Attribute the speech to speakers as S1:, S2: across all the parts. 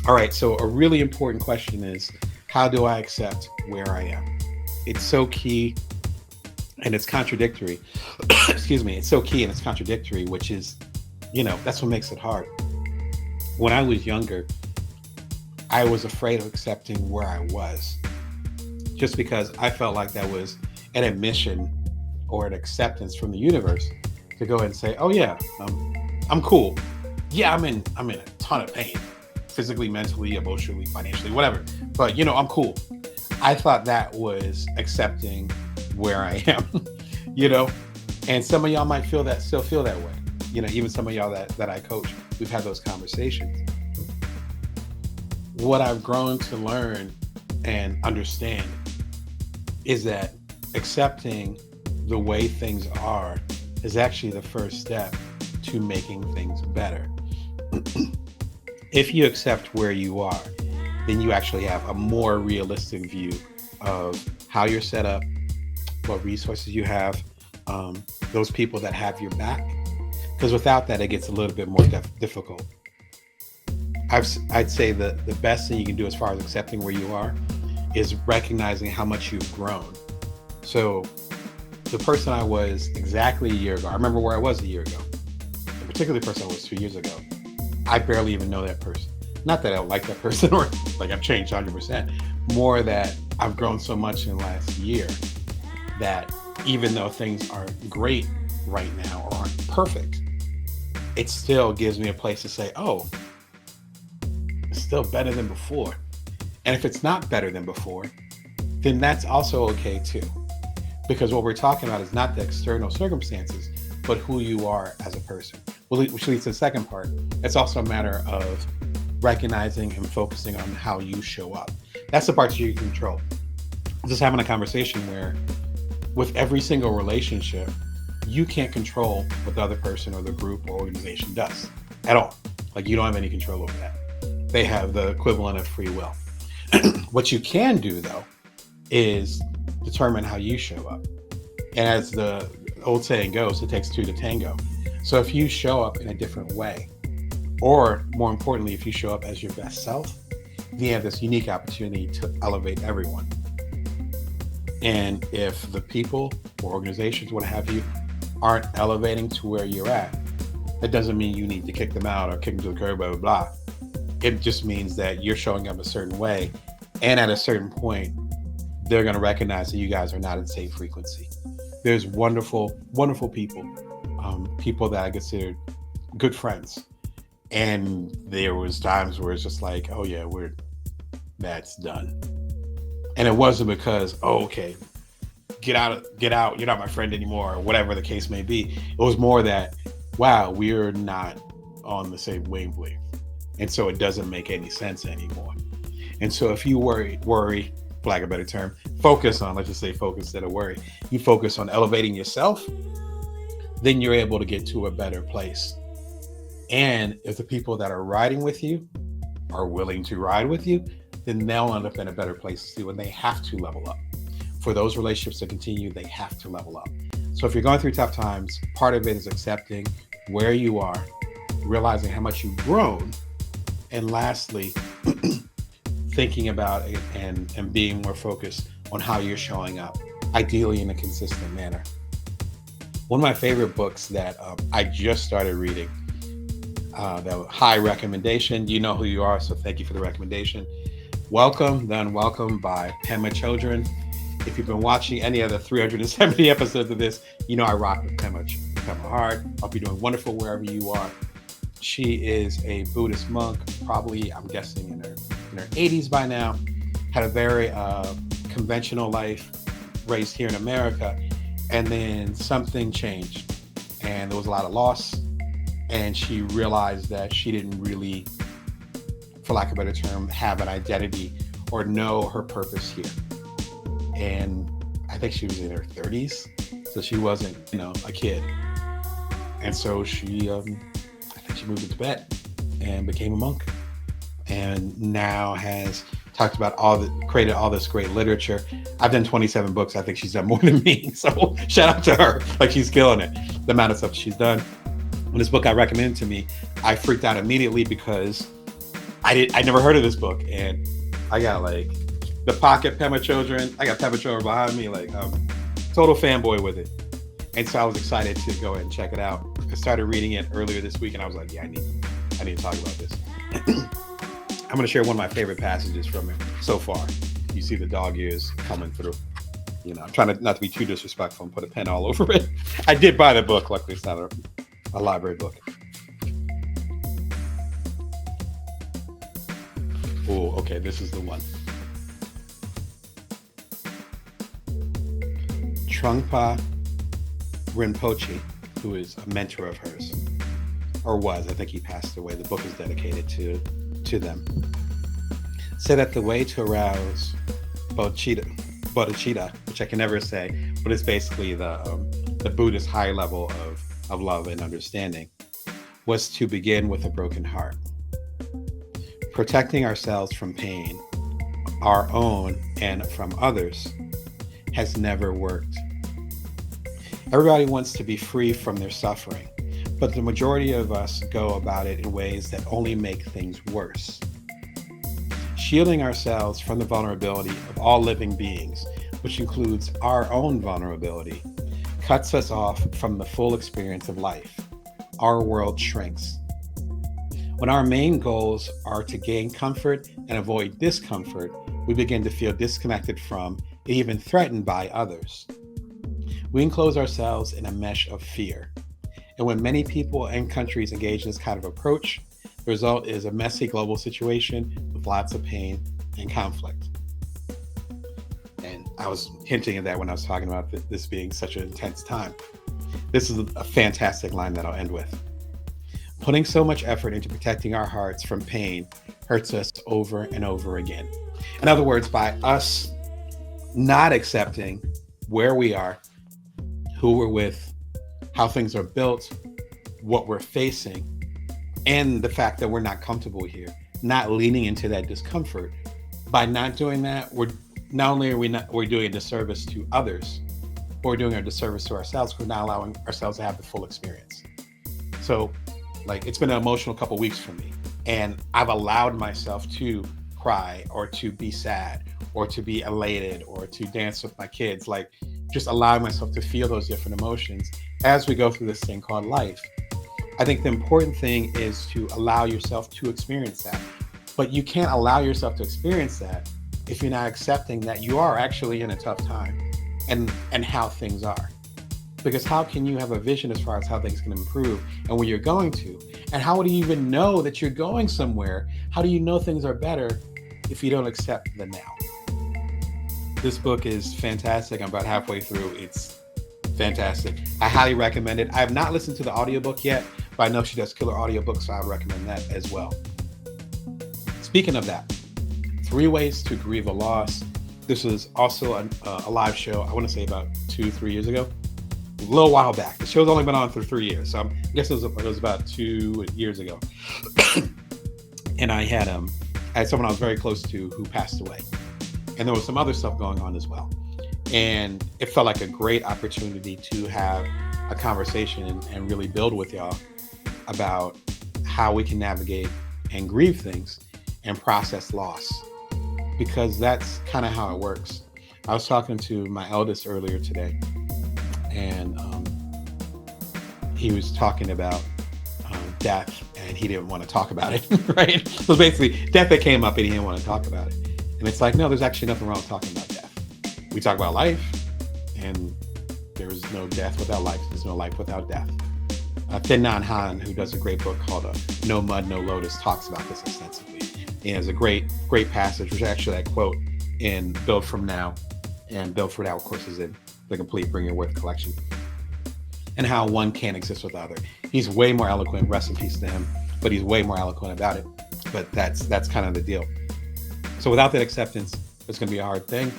S1: All right, so a really important question is, how do I accept where I am? It's so key and it's contradictory. Excuse me, it's so key and it's contradictory, which is, that's what makes it hard. When I was younger, I was afraid of accepting where I was just because I felt like that was an admission or an acceptance from the universe to go ahead and say, "Oh yeah, I'm cool. Yeah, I'm in a ton of pain, physically, mentally, emotionally, financially, whatever. But I'm cool." I thought that was accepting where I am, you know. And some of y'all might still feel that way. Even some of y'all that I coach, we've had those conversations. What I've grown to learn and understand is that accepting the way things are is actually the first step to making things better. If you accept where you are, then you actually have a more realistic view of how you're set up, what resources you have, those people that have your back. Because without that, it gets a little bit more difficult. I'd say the best thing you can do as far as accepting where you are is recognizing how much you've grown. So the person I was exactly a year ago, I remember where I was a year ago. The particular person I was 2 years ago, I barely even know that person. Not that I don't like that person or like I've changed 100%. More that I've grown so much in the last year that even though things aren't great right now or aren't perfect, it still gives me a place to say, oh, it's still better than before. And if it's not better than before, then that's also okay too. Because what we're talking about is not the external circumstances, but who you are as a person. Which leads to the second part. It's also a matter of recognizing and focusing on how you show up. That's the part that you can control. Just having a conversation where with every single relationship, you can't control what the other person or the group or organization does at all. Like you don't have any control over that. They have the equivalent of free will. What you can do though is determine how you show up. And as the old saying goes, it takes two to tango. So if you show up in a different way, or more importantly, if you show up as your best self, you have this unique opportunity to elevate everyone. And if the people or organizations, what have you, aren't elevating to where you're at, that doesn't mean you need to kick them out or kick them to the curb, blah, blah, blah. It just means that you're showing up a certain way. And at a certain point, they're going to recognize that you guys are not in the same frequency. There's wonderful, wonderful people, people that I consider good friends. And there was times where it's just like, oh yeah, that's done. And it wasn't because, oh, okay, get out, you're not my friend anymore, or whatever the case may be. It was more that, wow, we're not on the same wavelength. And so it doesn't make any sense anymore. And so if you worry, for lack of a better term, focus instead of worry. You focus on elevating yourself, then you're able to get to a better place. And if the people that are riding with you are willing to ride with you, then they'll end up in a better place too, and they have to level up. For those relationships to continue, they have to level up. So if you're going through tough times, part of it is accepting where you are, realizing how much you've grown, and lastly, thinking about it and being more focused on how you're showing up, ideally in a consistent manner. One of my favorite books that I just started reading, that was high recommendation. You know who you are, so thank you for the recommendation. Welcome, then Welcome by Pema Chodron. If you've been watching any of the 370 episodes of this, you know I rock with Pema hard. I'll be doing wonderful wherever you are. She is a Buddhist monk, probably, I'm guessing, in her 80s by now. Had a very conventional life, raised here in America, and then something changed, and there was a lot of loss, and she realized that she didn't really, for lack of a better term, have an identity or know her purpose here. And I think she was in her 30s, so she wasn't, a kid. And so she, I think she moved to Tibet and became a monk, and now has talked about created all this great literature. I've done 27 books. I think she's done more than me. So shout out to her. Like, she's killing it. The amount of stuff she's done. When this book got recommended to me, I freaked out immediately because I never heard of this book, and I got like the pocket Pema Children. I got Pema Children behind me, like total fanboy with it. And so I was excited to go ahead and check it out. I started reading it earlier this week, and I was like, yeah, I need to talk about this. I'm going to share one of my favorite passages from it so far. You see the dog ears coming through. You know, I'm trying to not to be too disrespectful and put a pen all over it. I did buy the book. Luckily, it's not a library book. Oh, okay, this is the one. Trungpa Rinpoche, who is a mentor of hers, or was, I think he passed away. The book is dedicated to them. Said that the way to arouse bodhicitta, which I can never say, but it's basically the Buddhist high level of love and understanding, was to begin with a broken heart. Protecting ourselves from pain, our own and from others, has never worked. Everybody wants to be free from their suffering, but the majority of us go about it in ways that only make things worse. Shielding ourselves from the vulnerability of all living beings, which includes our own vulnerability, cuts us off from the full experience of life. Our world shrinks. When our main goals are to gain comfort and avoid discomfort, we begin to feel disconnected from, even threatened by others. We enclose ourselves in a mesh of fear. And when many people and countries engage in this kind of approach, the result is a messy global situation with lots of pain and conflict. And I was hinting at that when I was talking about this being such an intense time. This is a fantastic line that I'll end with. Putting so much effort into protecting our hearts from pain hurts us over and over again. In other words, by us not accepting where we are, who we're with, how things are built, what we're facing, and the fact that we're not comfortable here, not leaning into that discomfort. By not doing that, we're doing a disservice to others, or we're doing a disservice to ourselves. We're not allowing ourselves to have the full experience. So, it's been an emotional couple weeks for me, and I've allowed myself to cry or to be sad or to be elated or to dance with my kids, just allowing myself to feel those different emotions as we go through this thing called life. I think the important thing is to allow yourself to experience that. But you can't allow yourself to experience that if you're not accepting that you are actually in a tough time and how things are. Because how can you have a vision as far as how things can improve and where you're going to? And how do you even know that you're going somewhere? How do you know things are better if you don't accept the now? This book is fantastic. I'm about halfway through. It's fantastic. I highly recommend it. I have not listened to the audiobook yet, but I know she does killer audiobooks, so I would recommend that as well. Speaking of that, 3 ways to grieve a loss. This was also a live show, I want to say about 2-3 years ago. A little while back. The show's only been on for 3 years, so I guess it was about 2 years ago. And I had someone I was very close to who passed away. And there was some other stuff going on as well. And it felt like a great opportunity to have a conversation and really build with y'all about how we can navigate and grieve things and process loss, because that's kind of how it works. I was talking to my eldest earlier today, and he was talking about death, and he didn't want to talk about it, right? So basically, death that came up, and he didn't want to talk about it. And it's no, there's actually nothing wrong with talking about death. We talk about life, and there's no death without life. There's no life without death. Thich Nhat Hanh, who does a great book called No Mud, No Lotus, talks about this extensively. He has a great passage, which actually I quote in Build From Now. And Build From Now, of course, is in the complete Bring Your Worth collection. And how one can't exist without the other. He's way more eloquent, rest in peace to him, but he's way more eloquent about it. But that's kind of the deal. So without that acceptance, it's going to be a hard thing.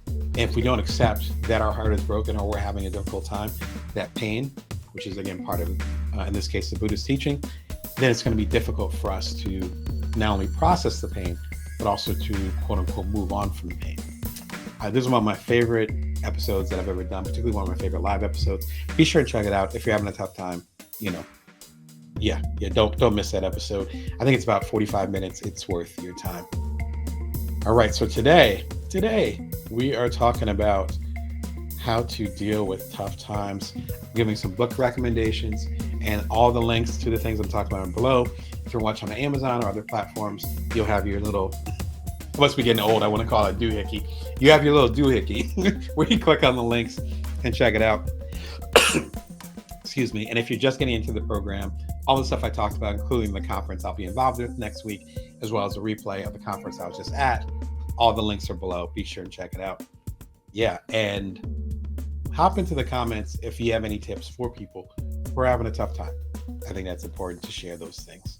S1: And if we don't accept that our heart is broken or we're having a difficult time, that pain, which is again part of, in this case, the Buddhist teaching, then it's going to be difficult for us to not only process the pain, but also to quote unquote move on from the pain. This is one of my favorite episodes that I've ever done, particularly one of my favorite live episodes. Be sure and check it out if you're having a tough time. Yeah, don't miss that episode. I think it's about 45 minutes. It's worth your time. All right, so today we are talking about how to deal with tough times, giving some book recommendations, and all the links to the things I'm talking about below. If you're watching on Amazon or other platforms, you'll have your little, I must be getting old, I want to call it doohickey. You have your little doohickey where you click on the links and check it out. Excuse me. And if you're just getting into the program, all the stuff I talked about, including the conference I'll be involved with next week, as well as a replay of the conference I was just at, all the links are below. Be sure and check it out. Yeah, and hop into the comments if you have any tips for people who are having a tough time. I think that's important to share those things.